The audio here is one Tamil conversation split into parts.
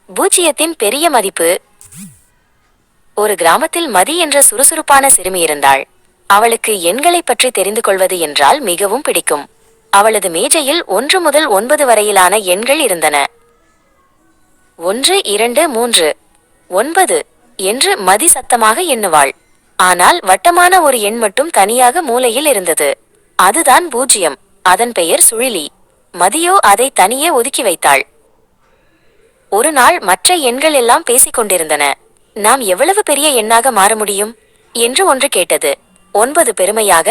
பூஜ்ஜியத்தின் பெரிய மதிப்பு. ஒரு கிராமத்தில் மதி என்ற சுறுசுறுப்பான சிறுமி இருந்தாள். அவளுக்கு எண்களை பற்றி தெரிந்து கொள்வது என்றால் மிகவும் பிடிக்கும். அவளது மேஜையில் 1 முதல் 9 வரையிலான எண்கள் இருந்தன. 1 2 3 9 என்று மதி சத்தமாக எண்ணுவாள். ஆனால் வட்டமான ஒரு எண் மட்டும் தனியாக மூலையில் இருந்தது. அதுதான் பூஜ்ஜியம். அதன் பெயர் சுழிலி. மதியோ அதை தனியே ஒதுக்கி வைத்தாள். ஒரு நாள் மற்ற எண்கள் எல்லாம் பேசிக் கொண்டிருந்தன. நாம் எவ்வளவு பெரிய எண்ணாக மாற முடியும் என்று ஒன்று கேட்டது. 9 பெருமையாக,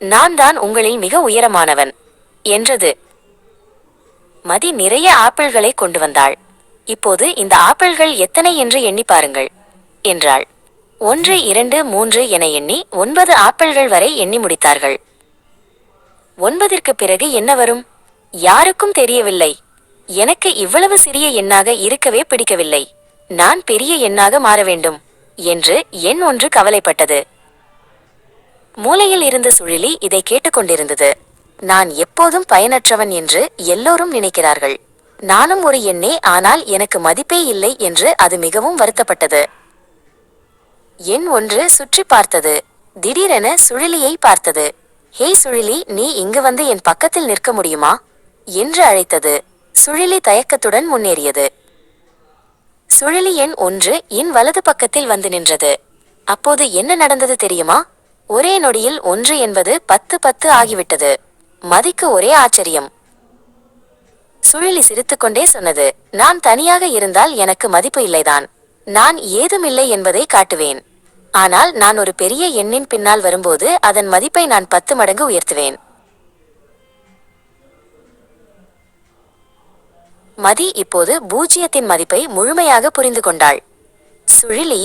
நான் தான் உங்களில் மிக உயரமானவன் என்றது. மதி நிறைய ஆப்பிள்களை கொண்டு வந்தாள். இப்போது இந்த ஆப்பிள்கள் எத்தனை என்று எண்ணி பாருங்கள் என்றாள். 1 2 3 என எண்ணி 9 ஆப்பிள்கள் வரை எண்ணி முடித்தார்கள். 9ற்கு பிறகு என்ன வரும்? யாருக்கும் தெரியவில்லை. எனக்கு இவ்வளவு சிறிய எண்ணாக இருக்கவே பிடிக்கவில்லை. நான் பெரிய எண்ணாக மாற வேண்டும் என்று எண் 1 கவலைப்பட்டது. மூலையில் இருந்த சுழிலி இதை கேட்டுக்கொண்டிருந்தது. நான் எப்போதும் பயனற்றவன் என்று எல்லோரும் நினைக்கிறார்கள். நானும் ஒரு எண்ணே, ஆனால் எனக்கு மதிப்பே இல்லை என்று அது மிகவும் வருத்தப்பட்டது. எண் 1 சுற்றி பார்த்தது. திடீரென சுழிலியை பார்த்தது. ஹே சுழிலி, நீ இங்கு வந்து என் பக்கத்தில் நிற்க முடியுமா என்று அழைத்தது. சுழிலி தயக்கத்துடன் முன்னேறியது. சுழிலி எண் 1 என் வலது பக்கத்தில் வந்து நின்றது. அப்போது என்ன நடந்தது தெரியுமா? ஒரே நொடியில் 1 என்பது 10 10 ஆகிவிட்டது. மதிக்கு ஒரே ஆச்சரியம். சுழிலி சிரித்துக்கொண்டே சொன்னது, நான் தனியாக இருந்தால் எனக்கு மதிப்பு இல்லைதான். நான் ஏதுமில்லை என்பதை காட்டுவேன். ஆனால் நான் ஒரு பெரிய எண்ணின் பின்னால் வரும்போது அதன் மதிப்பை நான் 10 மடங்கு உயர்த்துவேன். மதி இப்போது பூஜ்ஜியத்தின் மதிப்பை முழுமையாக புரிந்து கொண்டாள். சுழிலி,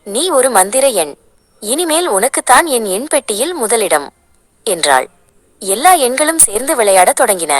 நீ ஒரு மந்திர எண். இனிமேல் உனக்குத்தான் என் எண் பெட்டியில் முதலிடம் என்றாள். எல்லா எண்களும் சேர்ந்து விளையாடத் தொடங்கின.